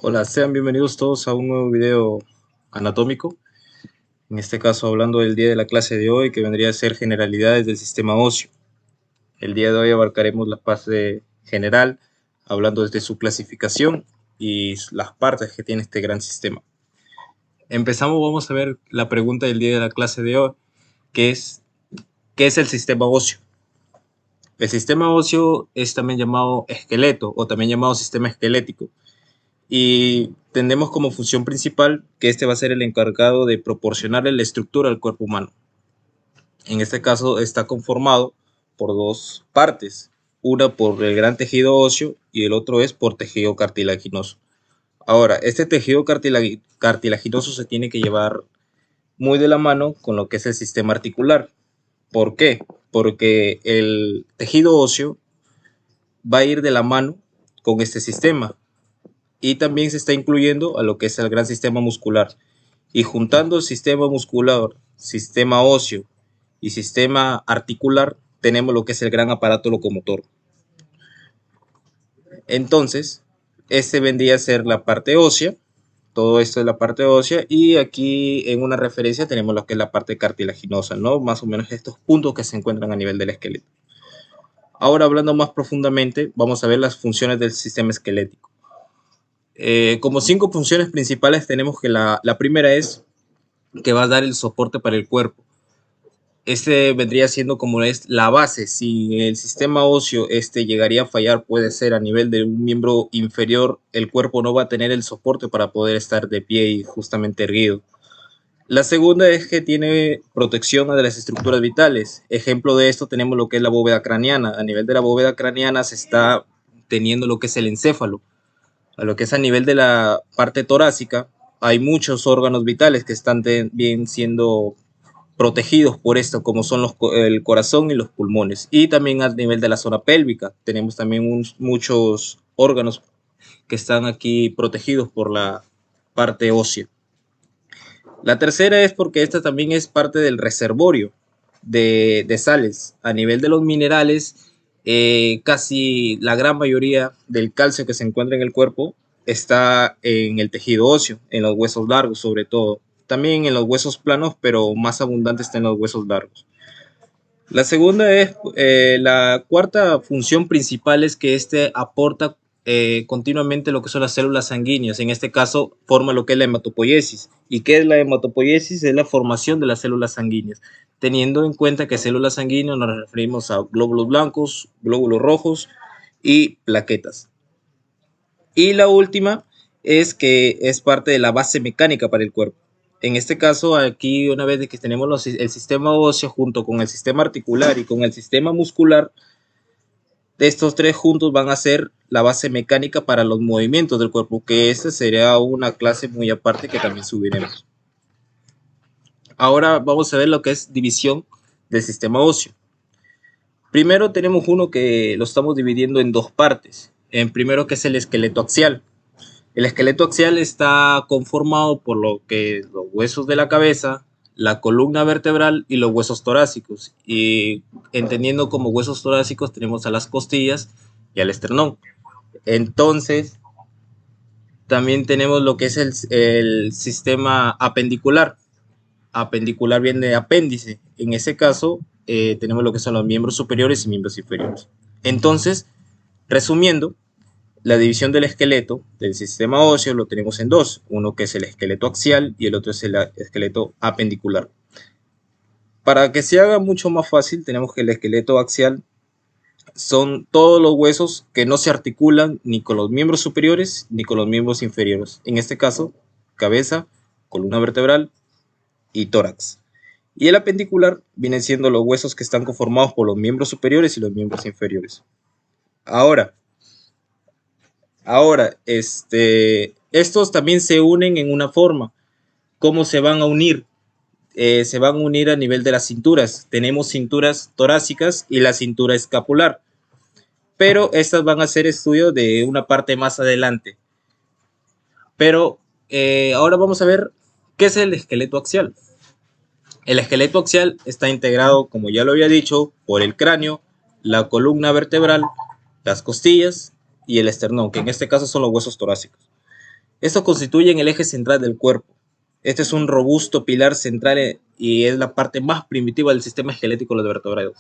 Hola, sean bienvenidos todos a un nuevo video anatómico. En este caso hablando del día de la clase de hoy, que vendría a ser generalidades del sistema óseo. El día de hoy abarcaremos la fase general, hablando desde su clasificación y las partes que tiene este gran sistema. Empezamos, vamos a ver la pregunta del día de la clase de hoy, que es ¿qué es el sistema óseo? El sistema óseo es también llamado esqueleto o también llamado sistema esquelético. Y tenemos como función principal que este va a ser el encargado de proporcionarle la estructura al cuerpo humano. En este caso está conformado por dos partes, una por el gran tejido óseo y el otro es por tejido cartilaginoso. Ahora, este tejido cartilaginoso se tiene que llevar muy de la mano con lo que es el sistema articular. ¿Por qué? Porque el tejido óseo va a ir de la mano con este sistema y también se está incluyendo a lo que es el gran sistema muscular. Y juntando el sistema muscular, sistema óseo y sistema articular, tenemos lo que es el gran aparato locomotor. Entonces, este vendría a ser la parte ósea, todo esto es la parte ósea, y aquí en una referencia tenemos lo que es la parte cartilaginosa, ¿no? Más o menos estos puntos que se encuentran a nivel del esqueleto. Ahora, hablando más profundamente, vamos a ver las funciones del sistema esquelético. Como 5 funciones principales tenemos que la primera es que va a dar el soporte para el cuerpo. Este vendría siendo como es la base. Si el sistema óseo llegaría a fallar, puede ser a nivel de un miembro inferior, el cuerpo no va a tener el soporte para poder estar de pie y justamente erguido. La segunda es que tiene protección de las estructuras vitales. Ejemplo de esto tenemos lo que es la bóveda craneana. A nivel de la bóveda craneana se está teniendo lo que es el encéfalo. A lo que es a nivel de la parte torácica, hay muchos órganos vitales que están bien siendo protegidos por esto, como son el corazón y los pulmones. Y también a nivel de la zona pélvica, tenemos también muchos órganos que están aquí protegidos por la parte ósea. La tercera es porque esta también es parte del reservorio de sales. A nivel de los minerales, casi la gran mayoría del calcio que se encuentra en el cuerpo está en el tejido óseo, en los huesos largos sobre todo. También en los huesos planos, pero más abundante está en los huesos largos. La segunda es, la cuarta función principal es que este aporta continuamente lo que son las células sanguíneas. En este caso, forma lo que es la hematopoiesis. ¿Y qué es la hematopoiesis? Es la formación de las células sanguíneas. Teniendo en cuenta que células sanguíneas nos referimos a glóbulos blancos, glóbulos rojos y plaquetas. Y la última es que es parte de la base mecánica para el cuerpo. En este caso, aquí una vez que tenemos el sistema óseo junto con el sistema articular y con el sistema muscular, estos tres juntos van a ser la base mecánica para los movimientos del cuerpo, que esa sería una clase muy aparte que también subiremos. Ahora vamos a ver lo que es división del sistema óseo. Primero tenemos uno que lo estamos dividiendo en dos partes. En primero que es el esqueleto axial. El esqueleto axial está conformado por lo que los huesos de la cabeza, la columna vertebral y los huesos torácicos. Y entendiendo como huesos torácicos tenemos a las costillas y al esternón. Entonces, también tenemos lo que es el sistema apendicular. Apendicular viene de apéndice. En ese caso, tenemos lo que son los miembros superiores y miembros inferiores. Entonces, resumiendo, la división del esqueleto del sistema óseo lo tenemos en dos, uno que es el esqueleto axial y el otro es el esqueleto apendicular. Para que se haga mucho más fácil, tenemos que el esqueleto axial son todos los huesos que no se articulan ni con los miembros superiores ni con los miembros inferiores. En este caso, cabeza, columna vertebral y tórax. Y el apendicular vienen siendo los huesos que están conformados por los miembros superiores y los miembros inferiores. Ahora, estos también se unen en una forma. ¿Cómo se van a unir? Se van a unir a nivel de las cinturas. Tenemos cinturas torácicas y la cintura escapular. Pero estas van a ser estudios de una parte más adelante. Pero ahora vamos a ver qué es el esqueleto axial. El esqueleto axial está integrado, como ya lo había dicho, por el cráneo, la columna vertebral, las costillas y el esternón, que en este caso son los huesos torácicos. Estos constituyen el eje central del cuerpo. Este es un robusto pilar central y es la parte más primitiva del sistema esquelético de los vertebrados.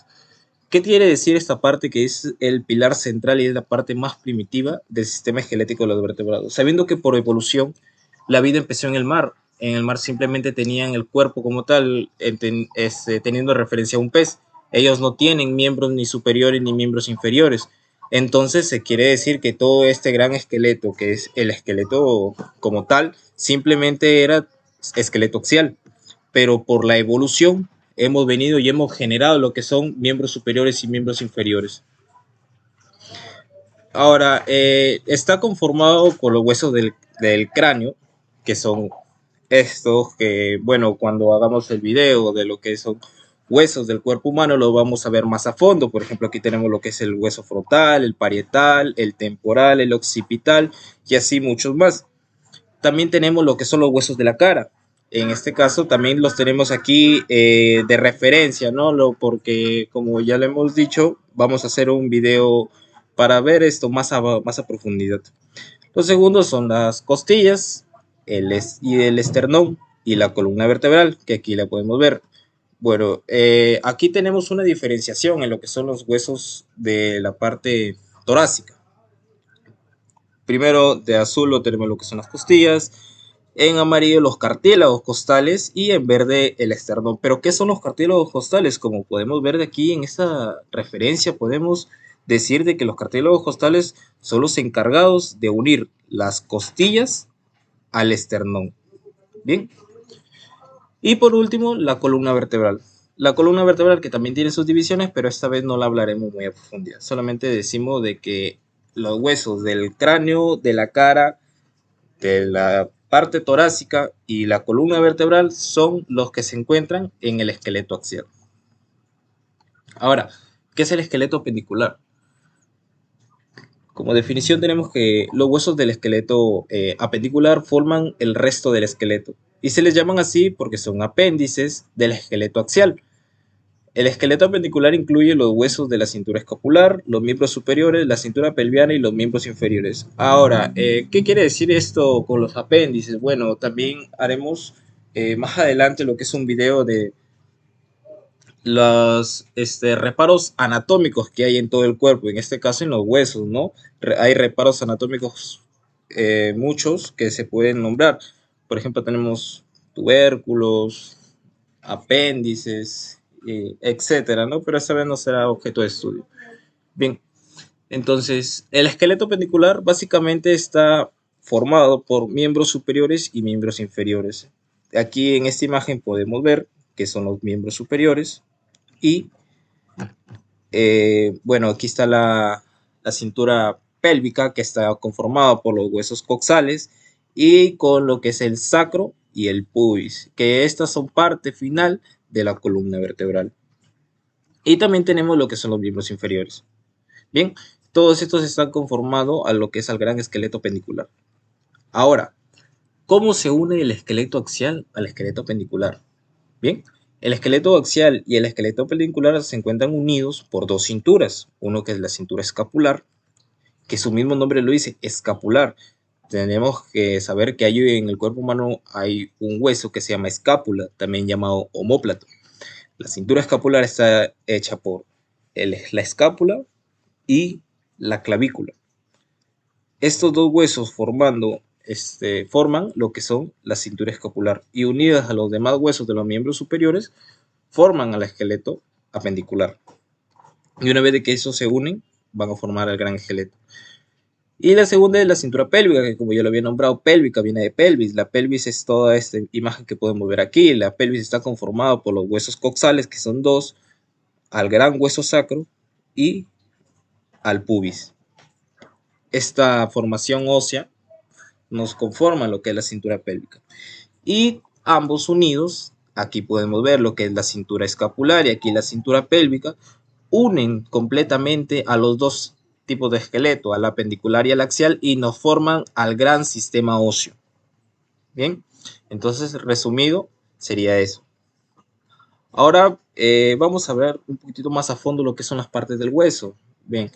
¿Qué quiere decir esta parte que es el pilar central y es la parte más primitiva del sistema esquelético de los vertebrados? Sabiendo que por evolución la vida empezó en el mar. En el mar simplemente tenían el cuerpo como tal, teniendo referencia a un pez. Ellos no tienen miembros ni superiores ni miembros inferiores. Entonces se quiere decir que todo este gran esqueleto, que es el esqueleto como tal, simplemente era esqueleto axial. Pero por la evolución hemos venido y hemos generado lo que son miembros superiores y miembros inferiores. Ahora, está conformado por los huesos del cráneo, que son estos que, bueno, cuando hagamos el video de lo que son huesos del cuerpo humano, lo vamos a ver más a fondo. Por ejemplo, aquí tenemos lo que es el hueso frontal, el parietal, el temporal, el occipital y así muchos más. También tenemos lo que son los huesos de la cara. En este caso también los tenemos aquí de referencia, ¿no? Porque como ya le hemos dicho, vamos a hacer un video para ver esto más a profundidad. Los segundos son las costillas y el esternón y la columna vertebral, que aquí la podemos ver. Bueno, aquí tenemos una diferenciación en lo que son los huesos de la parte torácica. Primero de azul lo tenemos lo que son las costillas, en amarillo los cartílagos costales y en verde el esternón. Pero ¿qué son los cartílagos costales? Como podemos ver de aquí en esta referencia, podemos decir de que los cartílagos costales son los encargados de unir las costillas al esternón. Bien. Y por último, la columna vertebral. La columna vertebral que también tiene sus divisiones, pero esta vez no la hablaremos muy a profundidad. Solamente decimos de que los huesos del cráneo, de la cara, de la parte torácica y la columna vertebral son los que se encuentran en el esqueleto axial. Ahora, ¿qué es el esqueleto pendicular? Como definición tenemos que los huesos del esqueleto apendicular forman el resto del esqueleto y se les llaman así porque son apéndices del esqueleto axial. El esqueleto apendicular incluye los huesos de la cintura escapular, los miembros superiores, la cintura pelviana y los miembros inferiores. Ahora, ¿qué quiere decir esto con los apéndices? Bueno, también haremos más adelante lo que es un video de los reparos anatómicos que hay en todo el cuerpo, en este caso en los huesos, ¿no? Hay reparos anatómicos muchos que se pueden nombrar. Por ejemplo, tenemos tubérculos, apéndices, etcétera, ¿no? Pero esta vez no será objeto de estudio. Bien, entonces el esqueleto pendicular básicamente está formado por miembros superiores y miembros inferiores. Aquí en esta imagen podemos ver que son los miembros superiores y bueno, aquí está la cintura pélvica que está conformada por los huesos coxales y con lo que es el sacro y el pubis, que estas son parte final de la columna vertebral. Y también tenemos lo que son los miembros inferiores. Bien, todos estos están conformados a lo que es el gran esqueleto pendicular. Ahora, ¿cómo se une el esqueleto axial al esqueleto pendicular? Bien, el esqueleto axial y el esqueleto pendicular se encuentran unidos por dos cinturas. Uno que es la cintura escapular, que su mismo nombre lo dice, escapular. Tenemos que saber que hay en el cuerpo humano hay un hueso que se llama escápula, también llamado omóplato. La cintura escapular está hecha por la escápula y la clavícula. Estos dos huesos forman lo que son la cintura escapular y unidas a los demás huesos de los miembros superiores forman al esqueleto apendicular. Y una vez de que esos se unen, van a formar el gran esqueleto. Y la segunda es la cintura pélvica, que como yo lo había nombrado, pélvica viene de pelvis. La pelvis es toda esta imagen que podemos ver aquí. La pelvis está conformada por los huesos coxales, que son dos, al gran hueso sacro y al pubis. Esta formación ósea nos conforma lo que es la cintura pélvica. Y ambos unidos, aquí podemos ver lo que es la cintura escapular y aquí la cintura pélvica, unen completamente a los dos tipos de esqueleto, al apendicular y al axial, y nos forman al gran sistema óseo. Bien, entonces resumido sería eso. Ahora vamos a ver un poquitito más a fondo lo que son las partes del hueso. Bien,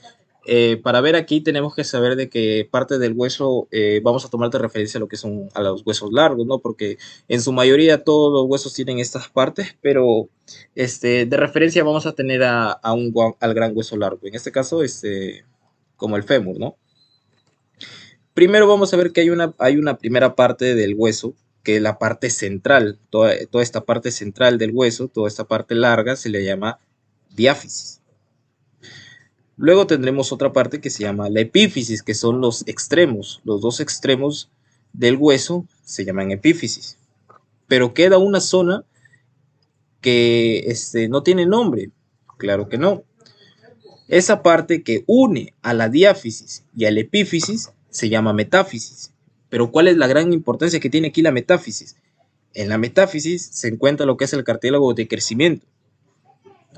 Para ver aquí tenemos que saber de que parte del hueso, vamos a tomar de referencia a lo que son a los huesos largos, ¿no? Porque en su mayoría todos los huesos tienen estas partes, pero de referencia vamos a tener al gran hueso largo. En este caso, como el fémur, ¿no? Primero vamos a ver que hay una primera parte del hueso, que es la parte central. Toda esta parte central del hueso, toda esta parte larga, se le llama diáfisis. Luego tendremos otra parte que se llama la epífisis, que son los extremos. Los dos extremos del hueso se llaman epífisis. Pero queda una zona que no tiene nombre. Claro que no. Esa parte que une a la diáfisis y a la epífisis se llama metáfisis. Pero ¿cuál es la gran importancia que tiene aquí la metáfisis? En la metáfisis se encuentra lo que es el cartílago de crecimiento.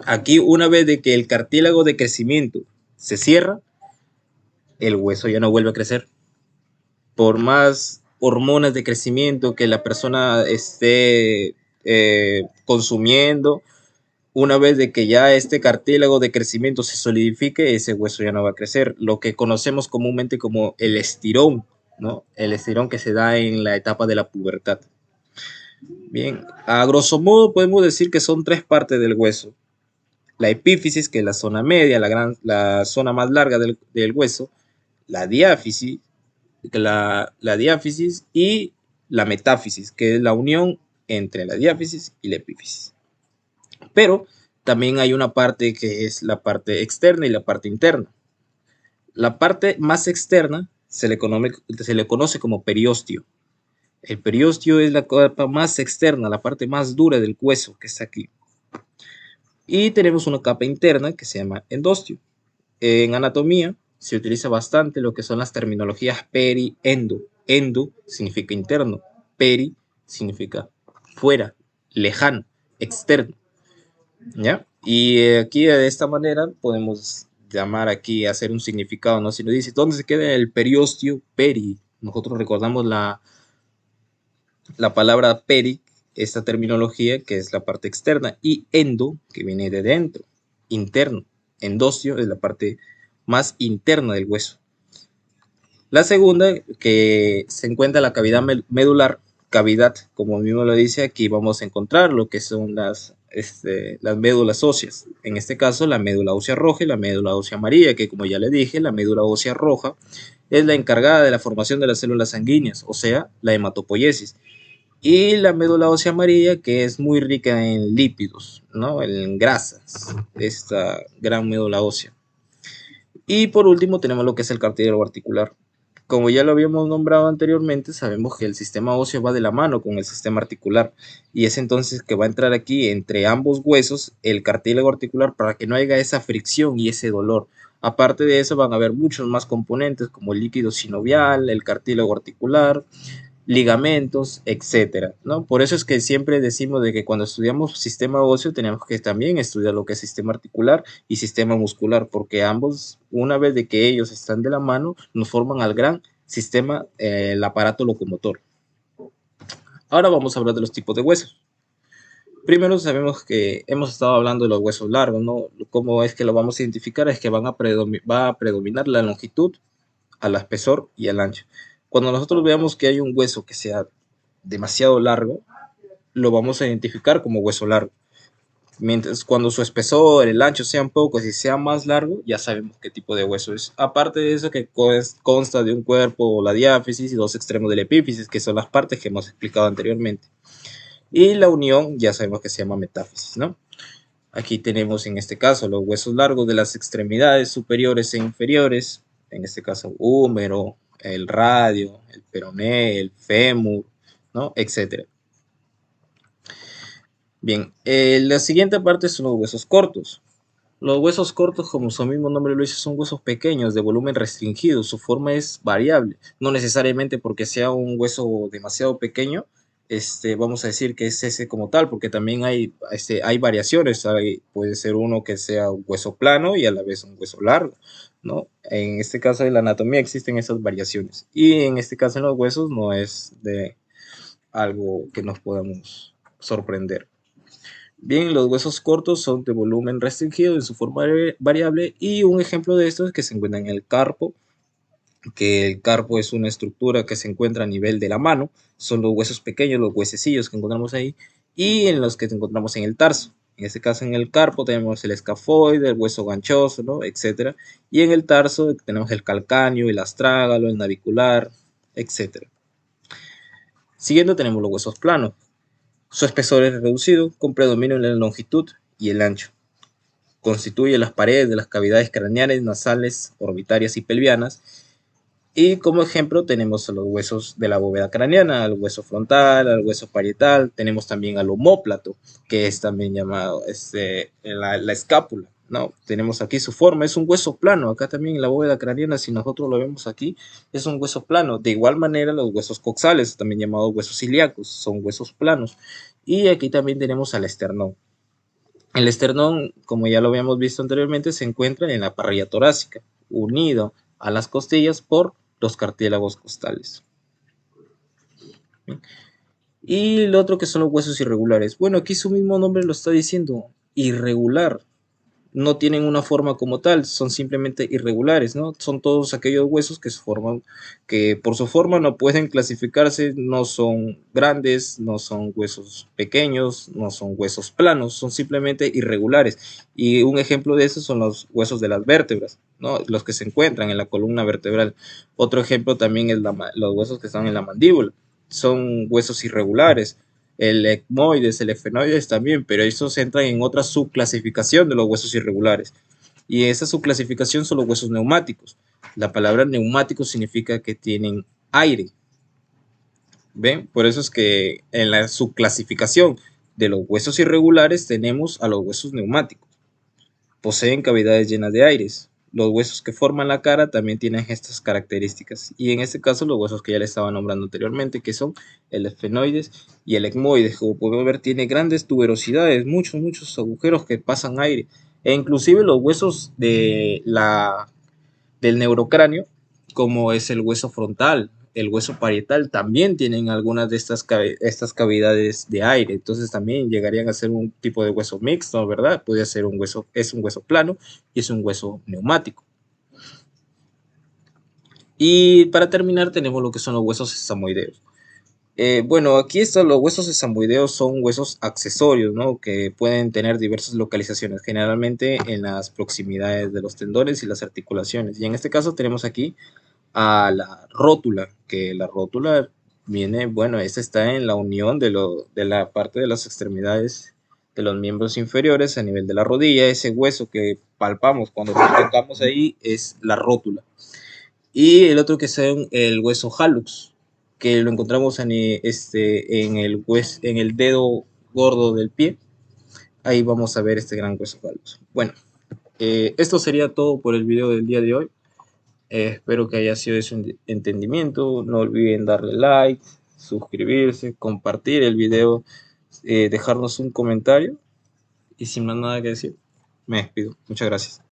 Aquí, una vez de que el cartílago de crecimiento se cierra, el hueso ya no vuelve a crecer. Por más hormonas de crecimiento que la persona esté consumiendo, una vez de que ya este cartílago de crecimiento se solidifique, ese hueso ya no va a crecer. Lo que conocemos comúnmente como el estirón, ¿no? El estirón que se da en la etapa de la pubertad. Bien, a grosso modo podemos decir que son tres partes del hueso. La epífisis, que es la zona media, la zona más larga del hueso. La diáfisis, diáfisis y la metáfisis, que es la unión entre la diáfisis y la epífisis. Pero también hay una parte que es la parte externa y la parte interna. La parte más externa se le conoce como periósteo. El periósteo es la capa más externa, la parte más dura del hueso que está aquí. Y tenemos una capa interna que se llama endostio. En anatomía se utiliza bastante lo que son las terminologías peri-endo. Endo significa interno, peri significa fuera, lejano, externo. ¿Ya? Y aquí de esta manera podemos llamar aquí, hacer un significado, ¿no? Si nos dice, ¿dónde se queda el periósteo? Peri. Nosotros recordamos la palabra peri, esta terminología que es la parte externa, y endo, que viene de dentro, interno. Endostio es la parte más interna del hueso. La segunda, que se encuentra en la cavidad medular, cavidad, como mismo lo dice, aquí vamos a encontrar lo que son las médulas óseas. En este caso, la médula ósea roja y la médula ósea amarilla, que como ya le dije, la médula ósea roja es la encargada de la formación de las células sanguíneas, o sea, la hematopoiesis. Y la médula ósea amarilla, que es muy rica en lípidos, ¿no? En grasas, esta gran médula ósea. Y por último tenemos lo que es el cartílago articular. Como ya lo habíamos nombrado anteriormente, sabemos que el sistema óseo va de la mano con el sistema articular y es entonces que va a entrar aquí entre ambos huesos el cartílago articular para que no haya esa fricción y ese dolor. Aparte de eso van a haber muchos más componentes como el líquido sinovial, el cartílago articular, ligamentos, etcétera, ¿no? Por eso es que siempre decimos de que cuando estudiamos sistema óseo tenemos que también estudiar lo que es sistema articular y sistema muscular, porque ambos, una vez de que ellos están de la mano, nos forman al gran sistema, el aparato locomotor. Ahora vamos a hablar de los tipos de huesos. Primero sabemos que hemos estado hablando de los huesos largos, ¿no? ¿Cómo es que lo vamos a identificar? Es que va a predominar la longitud, al espesor y al ancho. Cuando nosotros veamos que hay un hueso que sea demasiado largo, lo vamos a identificar como hueso largo. Mientras cuando su espesor, el ancho sean pocos y sea más largo, ya sabemos qué tipo de hueso es. Aparte de eso, que consta de un cuerpo, la diáfisis y dos extremos de la epífisis, que son las partes que hemos explicado anteriormente. Y la unión ya sabemos que se llama metáfisis, ¿no? Aquí tenemos en este caso los huesos largos de las extremidades superiores e inferiores, en este caso húmero, el radio, el peroné, el fémur, ¿no? Etcétera. Bien, la siguiente parte son los huesos cortos. Los huesos cortos, como su mismo nombre lo dice, son huesos pequeños de volumen restringido. Su forma es variable, no necesariamente porque sea un hueso demasiado pequeño, vamos a decir que es ese como tal, porque también hay variaciones. Puede ser uno que sea un hueso plano y a la vez un hueso largo, ¿no? En este caso de la anatomía existen esas variaciones. Y en este caso en los huesos no es de algo que nos podamos sorprender. Bien, los huesos cortos son de volumen restringido en su forma variable y un ejemplo de esto es que se encuentra en el carpo, que el carpo es una estructura que se encuentra a nivel de la mano, son los huesos pequeños, los huesecillos que encontramos ahí, y en los que encontramos en el tarso. En este caso, en el carpo tenemos el escafoide, el hueso ganchoso, ¿no? Etcétera. Y en el tarso tenemos el calcáneo, el astrágalo, el navicular, etcétera. Siguiendo tenemos los huesos planos. Su espesor es reducido, con predominio en la longitud y el ancho. Constituye las paredes de las cavidades craneales, nasales, orbitarias y pelvianas. Y como ejemplo tenemos a los huesos de la bóveda craneana, al hueso frontal, al hueso parietal, tenemos también al omóplato, que es también llamado la escápula, ¿no? Tenemos aquí su forma, es un hueso plano, acá también en la bóveda craneana, si nosotros lo vemos aquí, es un hueso plano. De igual manera los huesos coxales, también llamados huesos ilíacos, son huesos planos. Y aquí también tenemos al esternón. El esternón, como ya lo habíamos visto anteriormente, se encuentra en la parrilla torácica, unido a las costillas por los cartílagos costales. Y lo otro que son los huesos irregulares. Bueno, aquí su mismo nombre lo está diciendo, irregular. No tienen una forma como tal, son simplemente irregulares, ¿no? Son todos aquellos huesos que se forman, que por su forma no pueden clasificarse, no son grandes, no son huesos pequeños, no son huesos planos, son simplemente irregulares. Y un ejemplo de eso son los huesos de las vértebras, ¿no? Los que se encuentran en la columna vertebral. Otro ejemplo también es los huesos que están en la mandíbula, son huesos irregulares. El ecmoides, el efenoides también, pero estos entran en otra subclasificación de los huesos irregulares. Y esa subclasificación son los huesos neumáticos. La palabra neumático significa que tienen aire. ¿Ven? Por eso es que en la subclasificación de los huesos irregulares tenemos a los huesos neumáticos. Poseen cavidades llenas de aires. Los huesos que forman la cara también tienen estas características. Y en este caso los huesos que ya les estaba nombrando anteriormente, que son el efenoides y el ecmoides. Como podemos ver, tiene grandes tuberosidades, muchos agujeros que pasan aire. E inclusive los huesos del neurocráneo, como es el hueso frontal, el hueso parietal, también tienen algunas de estas cavidades de aire. Entonces también llegarían a ser un tipo de hueso mixto, ¿verdad? Puede ser un hueso, es un hueso plano y es un hueso neumático. Y para terminar tenemos lo que son los huesos sesamoideos. Bueno, aquí están los huesos sesamoideos, son huesos accesorios, ¿no? Que pueden tener diversas localizaciones, generalmente en las proximidades de los tendones y las articulaciones. Y en este caso tenemos aquí a la rótula, que la rótula viene, bueno, esta está en la unión de la parte de las extremidades de los miembros inferiores a nivel de la rodilla. Ese hueso que palpamos cuando lo tocamos ahí es la rótula. Y el otro que es el hueso hallux, que lo encontramos en el dedo gordo del pie. Ahí vamos a ver este gran hueso hallux. Bueno, esto sería todo por el video del día de hoy. Espero que haya sido de su entendimiento. No olviden darle like, suscribirse, compartir el video, dejarnos un comentario. Y sin más nada que decir, me despido. Muchas gracias.